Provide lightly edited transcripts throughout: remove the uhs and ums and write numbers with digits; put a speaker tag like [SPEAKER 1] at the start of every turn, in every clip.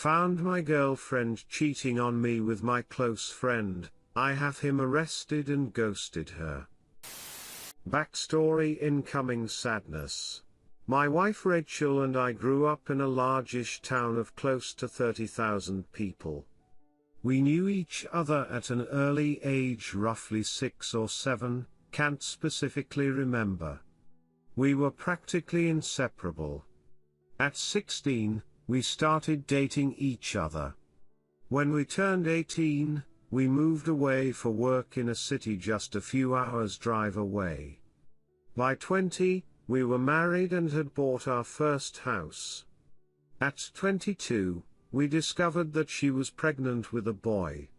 [SPEAKER 1] Found my girlfriend cheating on me with my close friend, I have him arrested and ghosted her. Backstory: incoming sadness. My wife Rachel and I grew up in a largish town of close to 30,000 people. We knew each other at an early age, roughly 6 or 7, can't specifically remember. We were practically inseparable. At 16, we started dating each other. When we turned 18, we moved away for work in a city just a few hours' drive away. By 20, we were married and had bought our first house. At 22, we discovered that she was pregnant with a boy.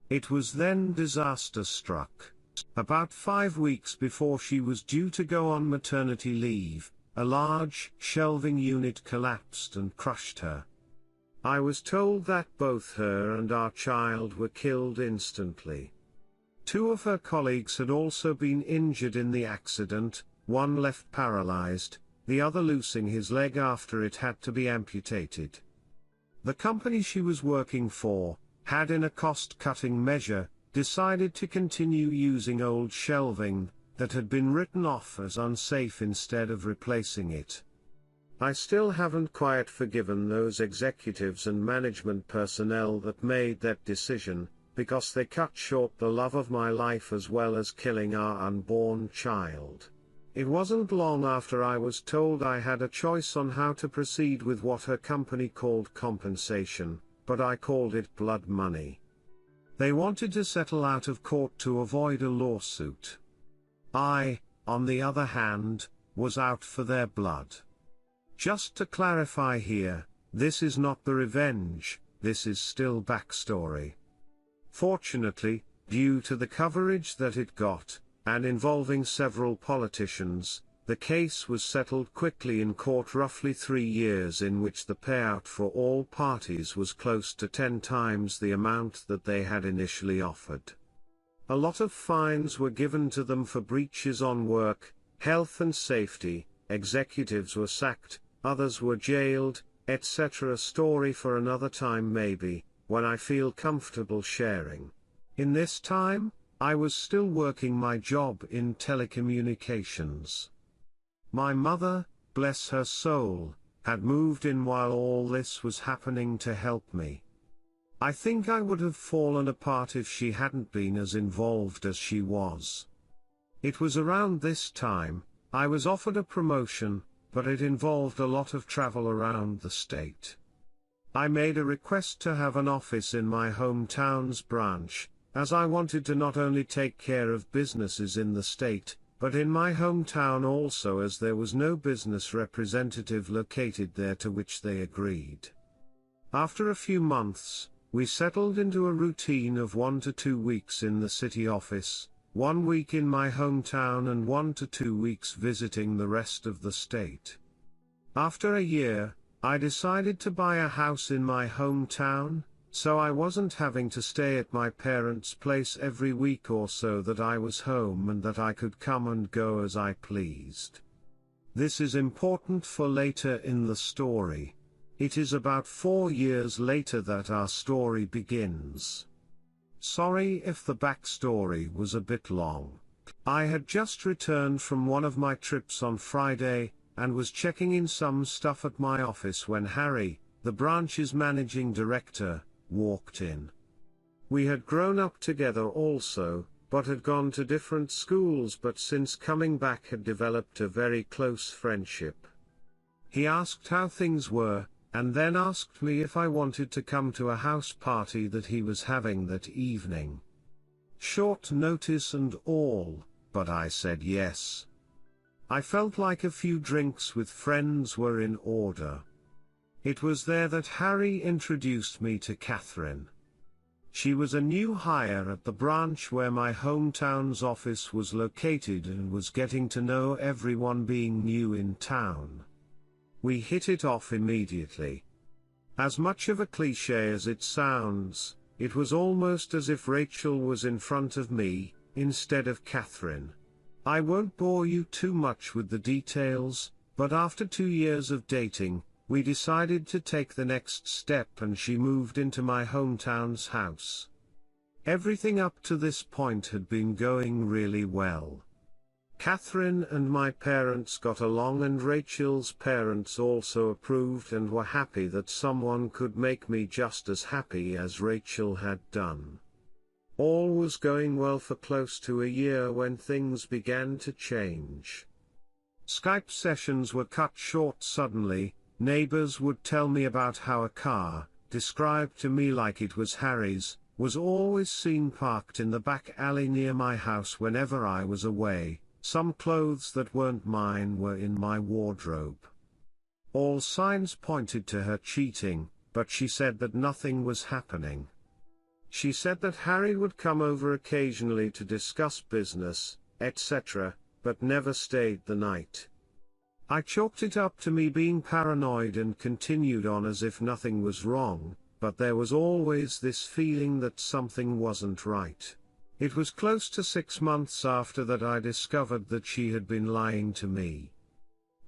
[SPEAKER 1] It was then disaster struck. About 5 weeks before she was due to go on maternity leave, a large shelving unit collapsed and crushed her. I was told that both her and our child were killed instantly. 2 of her colleagues had also been injured in the accident, one left paralyzed, the other losing his leg after it had to be amputated. The company she was working for had, in a cost-cutting measure, decided to continue using old shelving that had been written off as unsafe instead of replacing it. I still haven't quite forgiven those executives and management personnel that made that decision, because they cut short the love of my life as well as killing our unborn child. It wasn't long after I was told I had a choice on how to proceed with what her company called compensation, but I called it blood money. They wanted to settle out of court to avoid a lawsuit. I, on the other hand, was out for their blood. Just to clarify here, this is not the revenge, this is still backstory. Fortunately, due to the coverage that it got, and involving several politicians, the case was settled quickly in court, roughly 3 years, in which the payout for all parties was close to 10 times the amount that they had initially offered. A lot of fines were given to them for breaches on work, health and safety, executives were sacked, others were jailed, etc. A story for another time maybe, when I feel comfortable sharing. In this time, I was still working my job in telecommunications. My mother, bless her soul, had moved in while all this was happening to help me. I think I would have fallen apart if she hadn't been as involved as she was. It was around this time, I was offered a promotion, but it involved a lot of travel around the state. I made a request to have an office in my hometown's branch, as I wanted to not only take care of businesses in the state, but in my hometown also, as there was no business representative located there, to which they agreed. After a few months, we settled into a routine of 1 to 2 weeks in the city office, 1 week in my hometown and 1 to 2 weeks visiting the rest of the state. After a year, I decided to buy a house in my hometown, so I wasn't having to stay at my parents' place every week or so, that I was home and that I could come and go as I pleased. This is important for later in the story. It is about 4 years later that our story begins. Sorry if the backstory was a bit long. I had just returned from one of my trips on Friday, and was checking in some stuff at my office when Harry, the branch's managing director, walked in. We had grown up together also, but had gone to different schools, but since coming back had developed a very close friendship. He asked how things were, and then asked me if I wanted to come to a house party that he was having that evening. Short notice and all, but I said yes. I felt like a few drinks with friends were in order. It was there that Harry introduced me to Catherine. She was a new hire at the branch where my hometown's office was located and was getting to know everyone, being new in town. We hit it off immediately. As much of a cliché as it sounds, it was almost as if Rachel was in front of me, instead of Catherine. I won't bore you too much with the details, but after 2 years of dating, we decided to take the next step and she moved into my hometown's house. Everything up to this point had been going really well. Catherine and my parents got along and Rachel's parents also approved and were happy that someone could make me just as happy as Rachel had done. All was going well for close to a year when things began to change. Skype sessions were cut short suddenly. Neighbors would tell me about how a car, described to me like it was Harry's, was always seen parked in the back alley near my house whenever I was away. Some clothes that weren't mine were in my wardrobe. All signs pointed to her cheating, but she said that nothing was happening. She said that Harry would come over occasionally to discuss business, etc., but never stayed the night. I chalked it up to me being paranoid and continued on as if nothing was wrong, but there was always this feeling that something wasn't right. It was close to 6 months after that I discovered that she had been lying to me.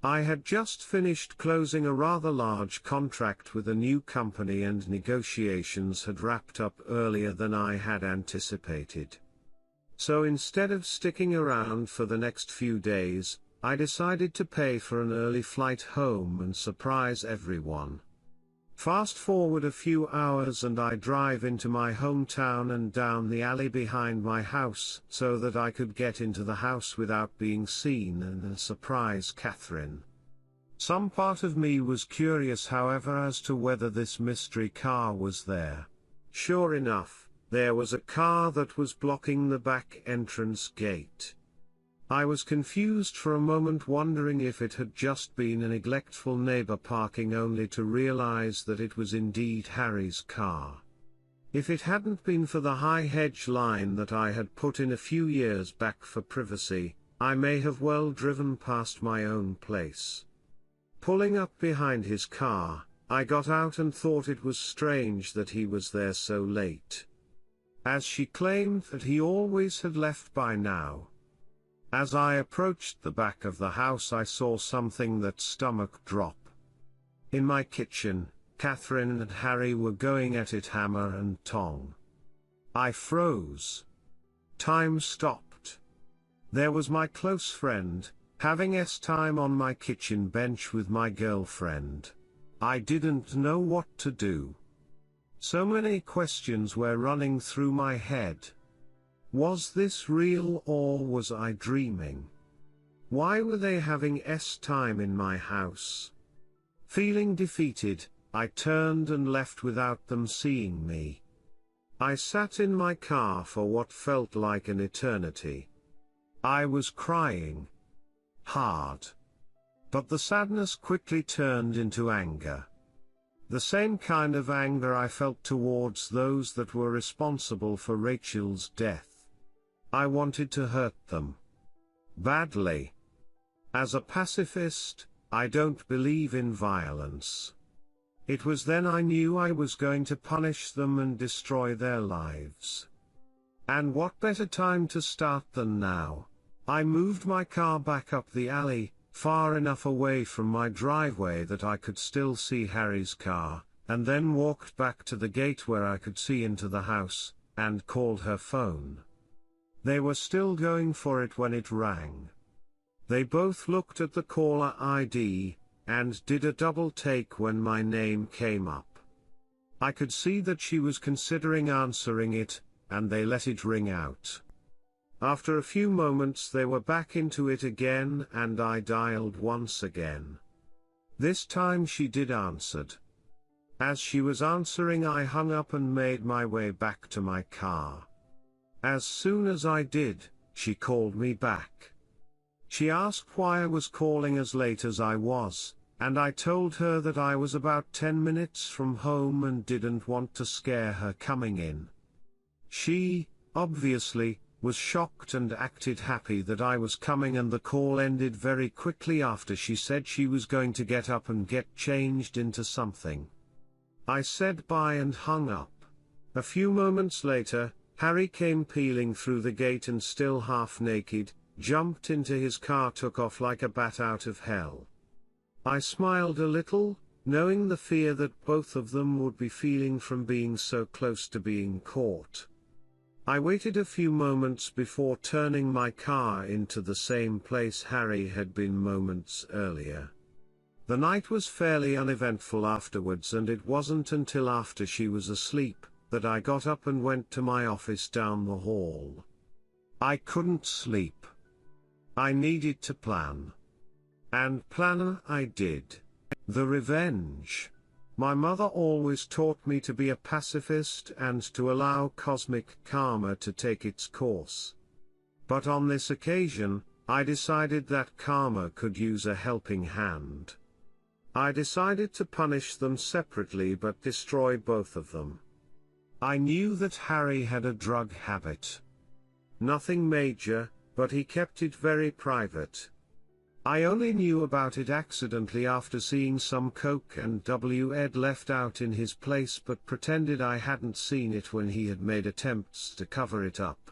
[SPEAKER 1] I had just finished closing a rather large contract with a new company and negotiations had wrapped up earlier than I had anticipated. So instead of sticking around for the next few days, I decided to pay for an early flight home and surprise everyone. Fast forward a few hours and I drive into my hometown and down the alley behind my house so that I could get into the house without being seen and surprise Catherine. Some part of me was curious, however, as to whether this mystery car was there. Sure enough, there was a car that was blocking the back entrance gate. I was confused for a moment, wondering if it had just been a neglectful neighbor parking, only to realize that it was indeed Harry's car. If it hadn't been for the high hedge line that I had put in a few years back for privacy, I may have well driven past my own place. Pulling up behind his car, I got out and thought it was strange that he was there so late. As she claimed that he always had left by now. As I approached the back of the house, I saw something that stomach drop. In my kitchen, Catherine and Harry were going at it hammer and tong. I froze. Time stopped. There was my close friend, having time on my kitchen bench with my girlfriend. I didn't know what to do. So many questions were running through my head. Was this real or was I dreaming? Why were they having time in my house? Feeling defeated, I turned and left without them seeing me. I sat in my car for what felt like an eternity. I was crying hard. But the sadness quickly turned into anger. The same kind of anger I felt towards those that were responsible for Rachel's death. I wanted to hurt them badly. As a pacifist, I don't believe in violence. It was then I knew I was going to punish them and destroy their lives. And what better time to start than now? I moved my car back up the alley, far enough away from my driveway that I could still see Harry's car, and then walked back to the gate where I could see into the house, and called her phone. They were still going for it when it rang. They both looked at the caller ID, and did a double take when my name came up. I could see that she was considering answering it, and they let it ring out. After a few moments they were back into it again and I dialed once again. This time she did answered. As she was answering I hung up and made my way back to my car. As soon as I did, she called me back. She asked why I was calling as late as I was, and I told her that I was about 10 minutes from home and didn't want to scare her coming in. She, obviously, was shocked and acted happy that I was coming, and the call ended very quickly after she said she was going to get up and get changed into something. I said bye and hung up. A few moments later, Harry came peeling through the gate and still half naked, jumped into his car, took off like a bat out of hell. I smiled a little, knowing the fear that both of them would be feeling from being so close to being caught. I waited a few moments before turning my car into the same place Harry had been moments earlier. The night was fairly uneventful afterwards, and it wasn't until after she was asleep that I got up and went to my office down the hall. I couldn't sleep. I needed to plan. And plan I did. The revenge. My mother always taught me to be a pacifist and to allow cosmic karma to take its course. But on this occasion, I decided that karma could use a helping hand. I decided to punish them separately but destroy both of them. I knew that Harry had a drug habit. Nothing major, but he kept it very private. I only knew about it accidentally after seeing some coke and Ed left out in his place, but pretended I hadn't seen it when he had made attempts to cover it up.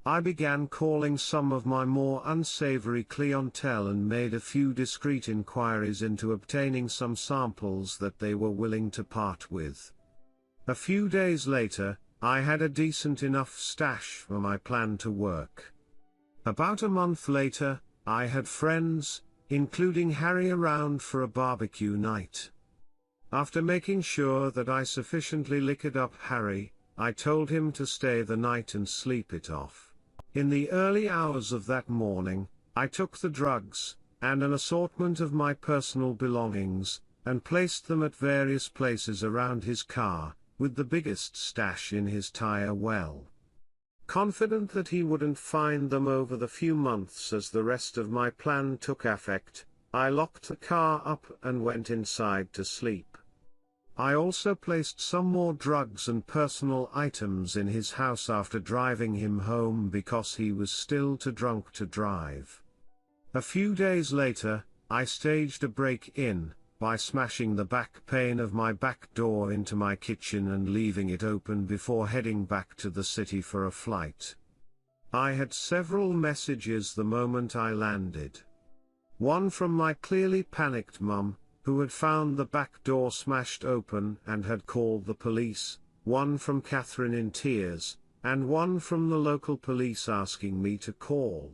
[SPEAKER 1] I began calling some of my more unsavory clientele and made a few discreet inquiries into obtaining some samples that they were willing to part with. A few days later, I had a decent enough stash for my plan to work. About a month later, I had friends, including Harry, around for a barbecue night. After making sure that I sufficiently liquored up Harry, I told him to stay the night and sleep it off. In the early hours of that morning, I took the drugs, and an assortment of my personal belongings, and placed them at various places around his car, with the biggest stash in his tire well. Confident that he wouldn't find them over the few months as the rest of my plan took effect, I locked the car up and went inside to sleep. I also placed some more drugs and personal items in his house after driving him home because he was still too drunk to drive. A few days later, I staged a break-in by smashing the back pane of my back door into my kitchen and leaving it open before heading back to the city for a flight. I had several messages the moment I landed. One from my clearly panicked mum, who had found the back door smashed open and had called the police, one from Catherine in tears, and one from the local police asking me to call.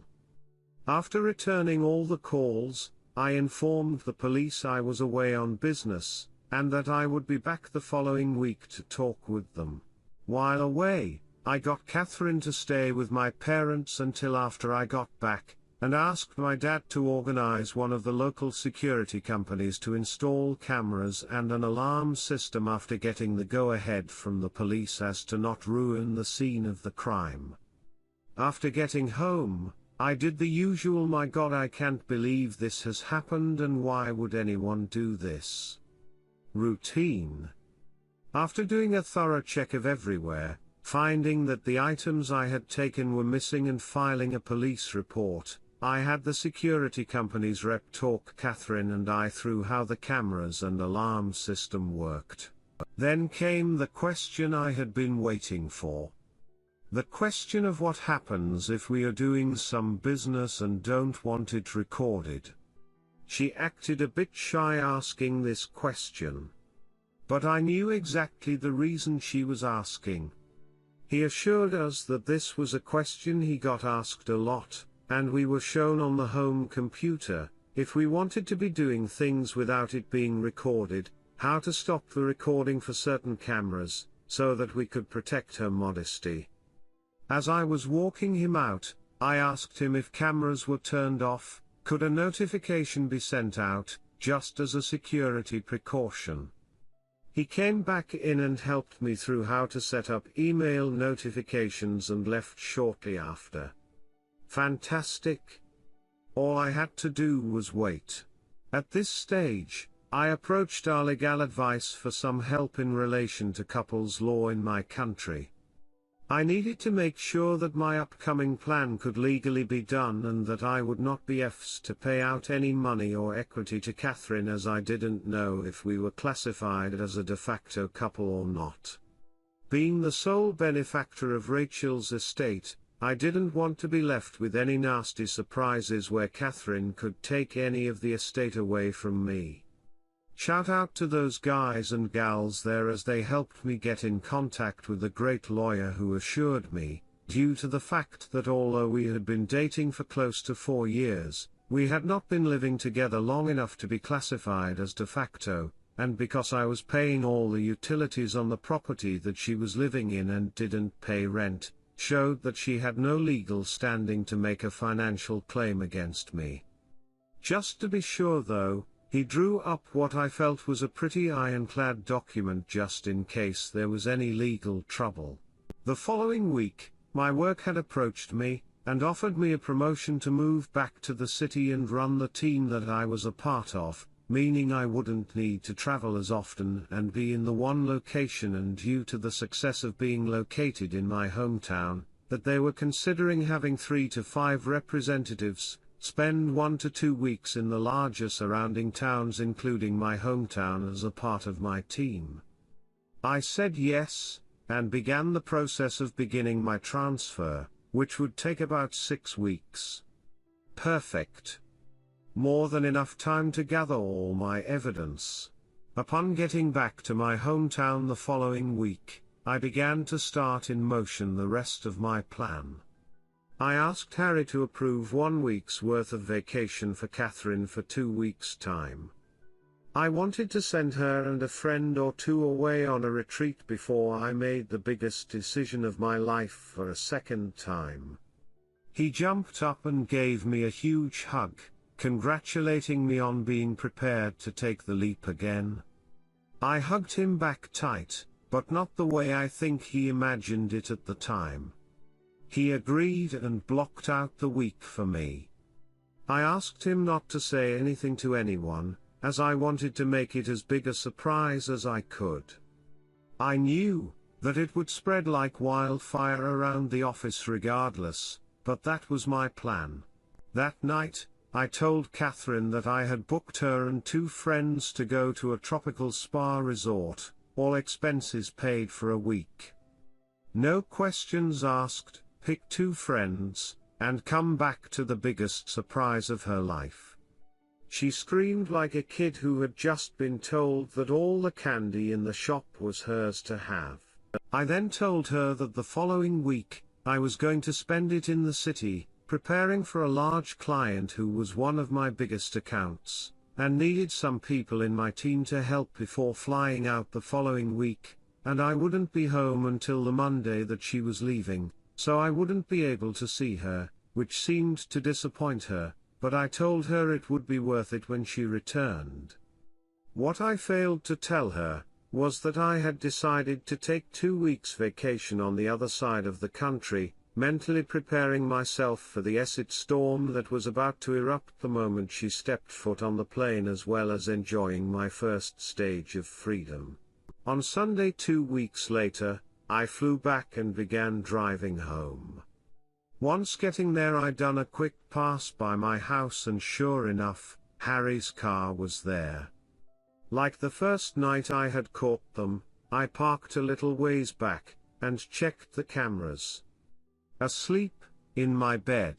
[SPEAKER 1] After returning all the calls, I informed the police I was away on business, and that I would be back the following week to talk with them. While away, I got Catherine to stay with my parents until after I got back, and asked my dad to organize one of the local security companies to install cameras and an alarm system after getting the go-ahead from the police as to not ruin the scene of the crime. After getting home, I did the usual "my God, I can't believe this has happened and why would anyone do this?" routine. After doing a thorough check of everywhere, finding that the items I had taken were missing and filing a police report, I had the security company's rep talk Catherine and I through how the cameras and alarm system worked. Then came the question I had been waiting for. The question of what happens if we are doing some business and don't want it recorded. She acted a bit shy asking this question. But I knew exactly the reason she was asking. He assured us that this was a question he got asked a lot, and we were shown on the home computer, if we wanted to be doing things without it being recorded, how to stop the recording for certain cameras, so that we could protect her modesty. As I was walking him out, I asked him if cameras were turned off, could a notification be sent out, just as a security precaution. He came back in and helped me through how to set up email notifications and left shortly after. Fantastic. All I had to do was wait. At this stage, I approached our legal advice for some help in relation to couples law in my country. I needed to make sure that my upcoming plan could legally be done and that I would not be forced to pay out any money or equity to Catherine, as I didn't know if we were classified as a de facto couple or not. Being the sole benefactor of Rachel's estate, I didn't want to be left with any nasty surprises where Catherine could take any of the estate away from me. Shout out to those guys and gals there, as they helped me get in contact with a great lawyer who assured me, due to the fact that although we had been dating for close to 4 years, we had not been living together long enough to be classified as de facto, and because I was paying all the utilities on the property that she was living in and didn't pay rent, showed that she had no legal standing to make a financial claim against me. Just to be sure though, he drew up what I felt was a pretty ironclad document just in case there was any legal trouble. The following week, my work had approached me, and offered me a promotion to move back to the city and run the team that I was a part of, meaning I wouldn't need to travel as often and be in the one location, and due to the success of being located in my hometown, that they were considering having 3 to 5 representatives, spend 1 to 2 weeks in the larger surrounding towns including my hometown as a part of my team. I said yes, and began the process of beginning my transfer, which would take about 6 weeks. Perfect. More than enough time to gather all my evidence. Upon getting back to my hometown the following week, I began to start in motion the rest of my plan. I asked Harry to approve 1 week's worth of vacation for Catherine for 2 weeks' time. I wanted to send her and a friend or two away on a retreat before I made the biggest decision of my life for a second time. He jumped up and gave me a huge hug, congratulating me on being prepared to take the leap again. I hugged him back tight, but not the way I think he imagined it at the time. He agreed and blocked out the week for me. I asked him not to say anything to anyone, as I wanted to make it as big a surprise as I could. I knew that it would spread like wildfire around the office regardless, but that was my plan. That night, I told Catherine that I had booked her and 2 friends to go to a tropical spa resort, all expenses paid, for a week. No questions asked, pick 2 friends, and come back to the biggest surprise of her life. She screamed like a kid who had just been told that all the candy in the shop was hers to have. I then told her that the following week, I was going to spend it in the city, preparing for a large client who was one of my biggest accounts, and needed some people in my team to help before flying out the following week, and I wouldn't be home until the Monday that she was leaving, so I wouldn't be able to see her, which seemed to disappoint her, but I told her it would be worth it when she returned. What I failed to tell her was that I had decided to take 2 weeks vacation on the other side of the country, mentally preparing myself for the acid storm that was about to erupt the moment she stepped foot on the plane, as well as enjoying my first stage of freedom. On Sunday 2 weeks later, I flew back and began driving home. Once getting there, I done a quick pass by my house, and sure enough, Harry's car was there. Like the first night I had caught them, I parked a little ways back, and checked the cameras. Asleep, in my bed.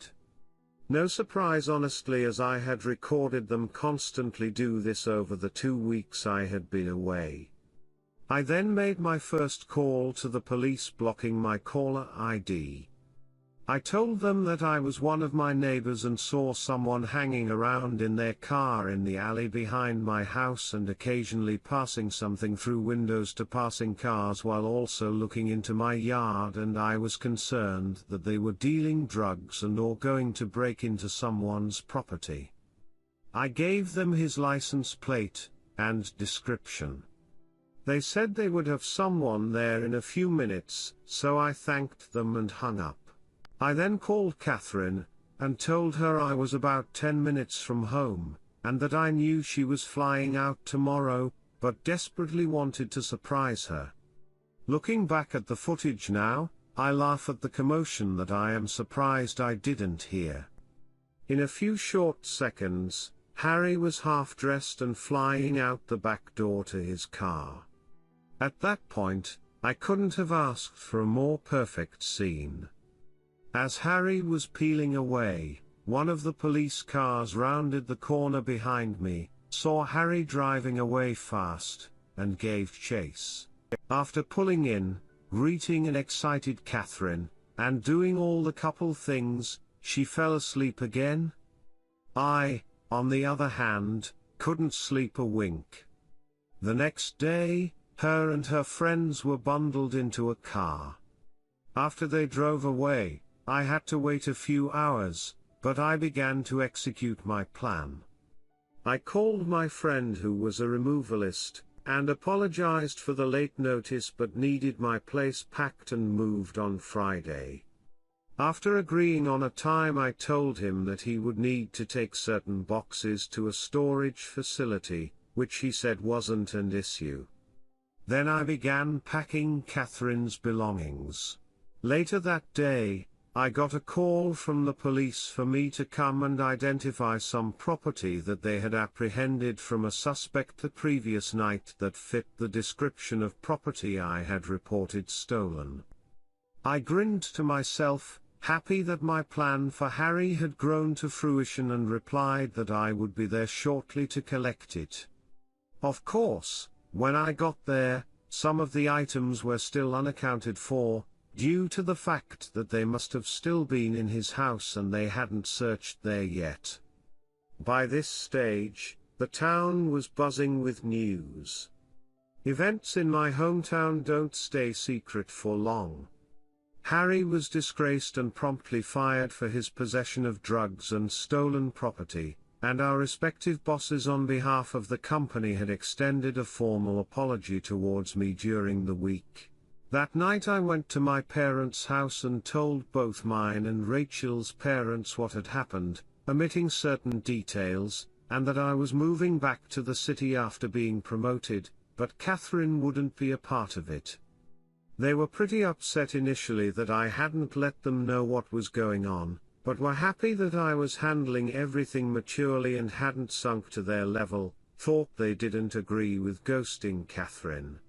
[SPEAKER 1] No surprise honestly, as I had recorded them constantly do this over the 2 weeks I had been away. I then made my first call to the police, blocking my caller ID. I told them that I was one of my neighbors and saw someone hanging around in their car in the alley behind my house and occasionally passing something through windows to passing cars while also looking into my yard, and I was concerned that they were dealing drugs and or going to break into someone's property. I gave them his license plate and description. They said they would have someone there in a few minutes, so I thanked them and hung up. I then called Catherine, and told her I was about 10 minutes from home, and that I knew she was flying out tomorrow, but desperately wanted to surprise her. Looking back at the footage now, I laugh at the commotion that I am surprised I didn't hear. In a few short seconds, Harry was half-dressed and flying out the back door to his car. At that point, I couldn't have asked for a more perfect scene. As Harry was peeling away, one of the police cars rounded the corner behind me, saw Harry driving away fast, and gave chase. After pulling in, greeting an excited Catherine, and doing all the couple things, she fell asleep again. I, on the other hand, couldn't sleep a wink. The next day, her and her friends were bundled into a car. After they drove away, I had to wait a few hours, but I began to execute my plan. I called my friend who was a removalist, and apologized for the late notice but needed my place packed and moved on Friday. After agreeing on a time, I told him that he would need to take certain boxes to a storage facility, which he said wasn't an issue. Then I began packing Catherine's belongings. Later that day, I got a call from the police for me to come and identify some property that they had apprehended from a suspect the previous night that fit the description of property I had reported stolen. I grinned to myself, happy that my plan for Harry had grown to fruition, and replied that I would be there shortly to collect it. Of course, when I got there, some of the items were still unaccounted for, due to the fact that they must have still been in his house and they hadn't searched there yet. By this stage, the town was buzzing with news. Events in my hometown don't stay secret for long. Harry was disgraced and promptly fired for his possession of drugs and stolen property, and our respective bosses on behalf of the company had extended a formal apology towards me during the week. That night I went to my parents' house and told both mine and Rachel's parents what had happened, omitting certain details, and that I was moving back to the city after being promoted, but Catherine wouldn't be a part of it. They were pretty upset initially that I hadn't let them know what was going on, but were happy that I was handling everything maturely and hadn't sunk to their level, thought they didn't agree with ghosting Catherine.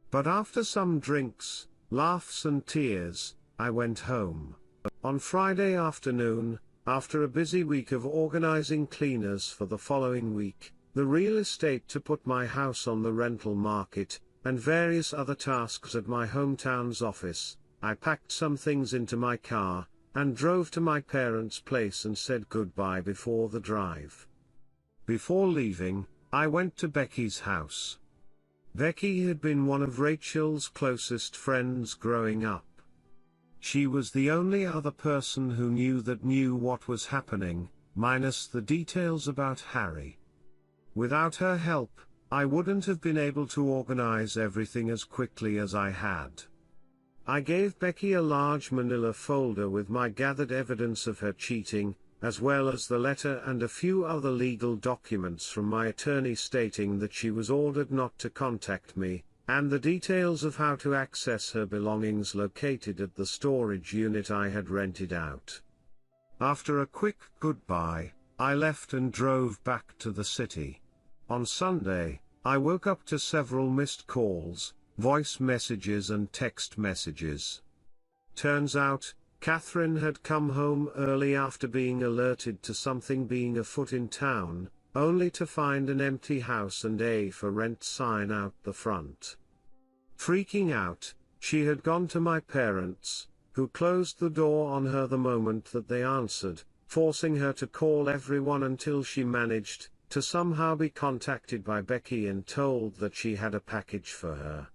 [SPEAKER 1] But after some drinks, laughs and tears, I went home. On Friday afternoon, after a busy week of organizing cleaners for the following week, the real estate to put my house on the rental market, and various other tasks at my hometown's office, I packed some things into my car, and drove to my parents' place and said goodbye before the drive. Before leaving, I went to Becky's house. Becky had been one of Rachel's closest friends growing up. She was the only other person who knew what was happening, minus the details about Harry. Without her help, I wouldn't have been able to organize everything as quickly as I had. I gave Becky a large manila folder with my gathered evidence of her cheating, as well as the letter and a few other legal documents from my attorney stating that she was ordered not to contact me, and the details of how to access her belongings located at the storage unit I had rented out. After a quick goodbye, I left and drove back to the city. On Sunday, I woke up to several missed calls, voice messages and text messages. Turns out, Catherine had come home early after being alerted to something being afoot in town, only to find an empty house and a for rent sign out the front. Freaking out, she had gone to my parents, who closed the door on her the moment that they answered, forcing her to call everyone until she managed to somehow be contacted by Becky and told that she had a package for her.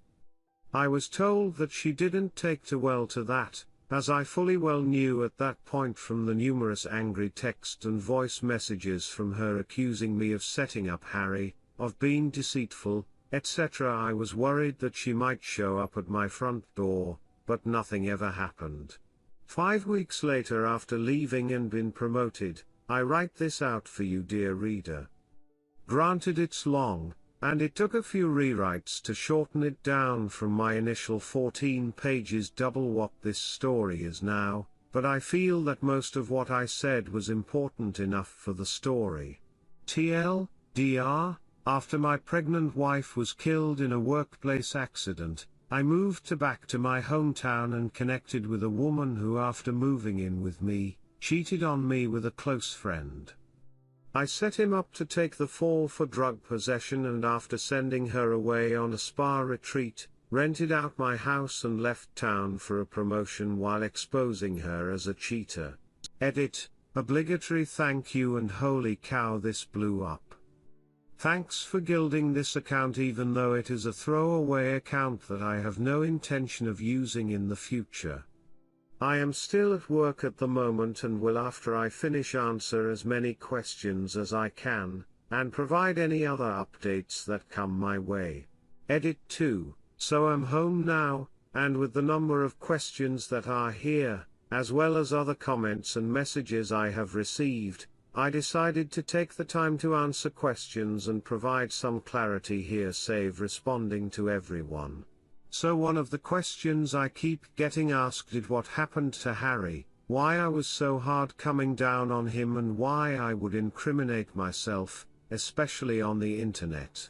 [SPEAKER 1] I was told that she didn't take too well to that, as I fully well knew at that point from the numerous angry text and voice messages from her accusing me of setting up Harry, of being deceitful, etc. I was worried that she might show up at my front door, but nothing ever happened. 5 weeks later, after leaving and been promoted, I write this out for you, dear reader. Granted, it's long, and it took a few rewrites to shorten it down from my initial 14 pages, double what this story is now, but I feel that most of what I said was important enough for the story. TLDR, after my pregnant wife was killed in a workplace accident, I moved back to my hometown and connected with a woman who, after moving in with me, cheated on me with a close friend. I set him up to take the fall for drug possession, and after sending her away on a spa retreat, rented out my house and left town for a promotion while exposing her as a cheater. Edit. Obligatory thank you and holy cow, this blew up. Thanks for gilding this account even though it is a throwaway account that I have no intention of using in the future. I am still at work at the moment and will, after I finish, answer as many questions as I can, and provide any other updates that come my way. Edit 2. So I'm home now, and with the number of questions that are here, as well as other comments and messages I have received, I decided to take the time to answer questions and provide some clarity here, save responding to everyone. So one of the questions I keep getting asked is what happened to Harry, why I was so hard coming down on him, and why I would incriminate myself, especially on the internet.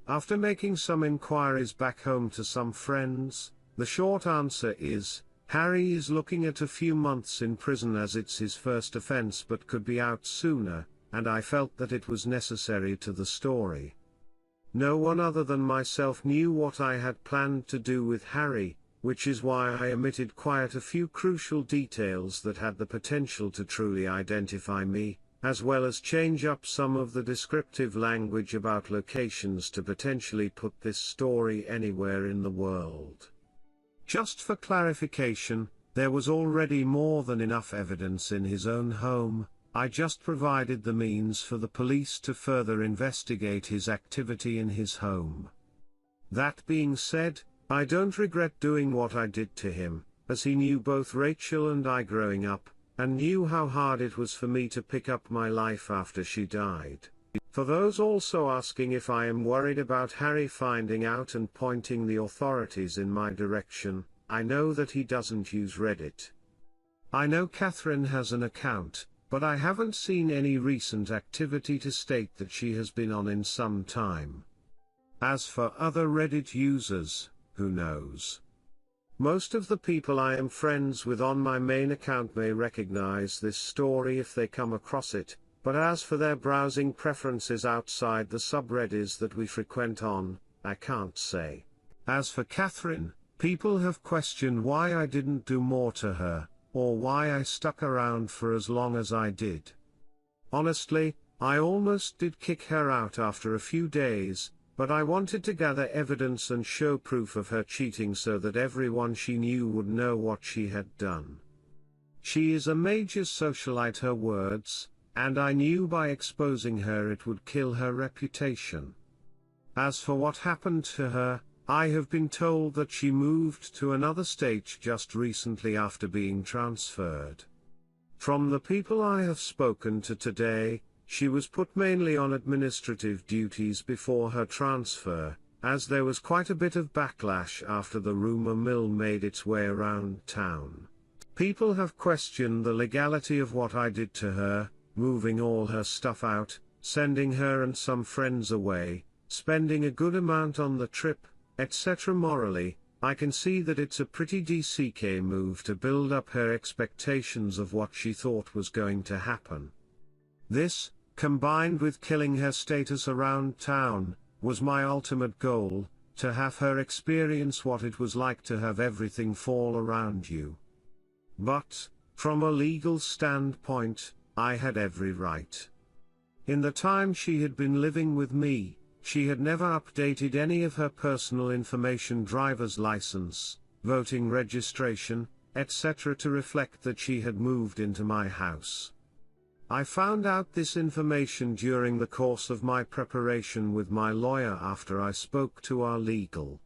[SPEAKER 1] After making some inquiries back home to some friends, the short answer is, Harry is looking at a few months in prison as it's his first offense but could be out sooner, and I felt that it was necessary to the story. No one other than myself knew what I had planned to do with Harry, which is why I omitted quite a few crucial details that had the potential to truly identify me, as well as change up some of the descriptive language about locations to potentially put this story anywhere in the world. Just for clarification, there was already more than enough evidence in his own home. I just provided the means for the police to further investigate his activity in his home. That being said, I don't regret doing what I did to him, as he knew both Rachel and I growing up, and knew how hard it was for me to pick up my life after she died. For those also asking if I am worried about Harry finding out and pointing the authorities in my direction, I know that he doesn't use Reddit. I know Catherine has an account, but I haven't seen any recent activity to state that she has been on in some time. As for other Reddit users, who knows? Most of the people I am friends with on my main account may recognize this story if they come across it, but as for their browsing preferences outside the subreddits that we frequent on, I can't say. As for Catherine, people have questioned why I didn't do more to her, or why I stuck around for as long as I did. Honestly, I almost did kick her out after a few days, but I wanted to gather evidence and show proof of her cheating so that everyone she knew would know what she had done. She is a major socialite, her words, and I knew by exposing her it would kill her reputation. As for what happened to her, I have been told that she moved to another state just recently after being transferred. From the people I have spoken to today, she was put mainly on administrative duties before her transfer, as there was quite a bit of backlash after the rumor mill made its way around town. People have questioned the legality of what I did to her, moving all her stuff out, sending her and some friends away, spending a good amount on the trip, etc. Morally, I can see that it's a pretty DCK move to build up her expectations of what she thought was going to happen. This, combined with killing her status around town, was my ultimate goal, to have her experience what it was like to have everything fall around you. But, from a legal standpoint, I had every right. In the time she had been living with me, she had never updated any of her personal information, driver's license, voting registration, etc. to reflect that she had moved into my house. I found out this information during the course of my preparation with my lawyer after I spoke to our legal.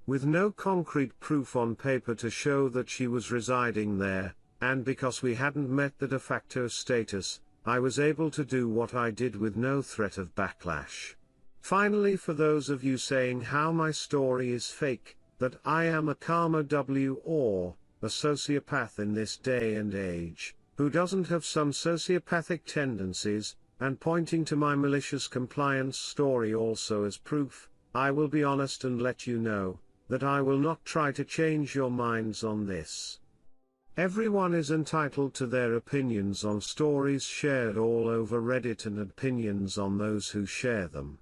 [SPEAKER 1] With no concrete proof on paper to show that she was residing there, and because we hadn't met the de facto status, I was able to do what I did with no threat of backlash. Finally, for those of you saying how my story is fake, that I am a karma W or a sociopath in this day and age, who doesn't have some sociopathic tendencies, and pointing to my malicious compliance story also as proof, I will be honest and let you know that I will not try to change your minds on this. Everyone is entitled to their opinions on stories shared all over Reddit and opinions on those who share them.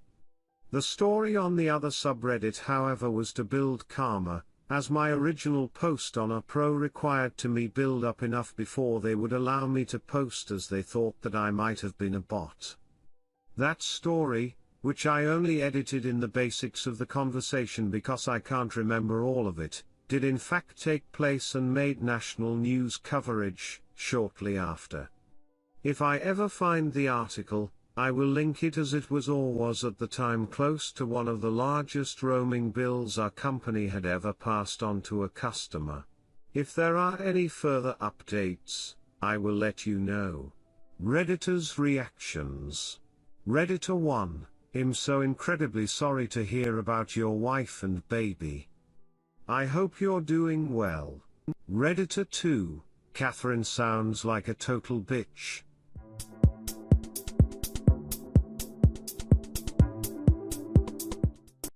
[SPEAKER 1] The story on the other subreddit, however, was to build karma, as my original post on a pro required to me build up enough before they would allow me to post, as they thought that I might have been a bot. That story, which I only edited in the basics of the conversation because I can't remember all of it, did in fact take place and made national news coverage shortly after. If I ever find the article, I will link it, as it was or was at the time close to one of the largest roaming bills our company had ever passed on to a customer. If there are any further updates, I will let you know. Redditors' reactions. Redditor 1, I'm so incredibly sorry to hear about your wife and baby. I hope you're doing well. Redditor 2, Catherine sounds like a total bitch.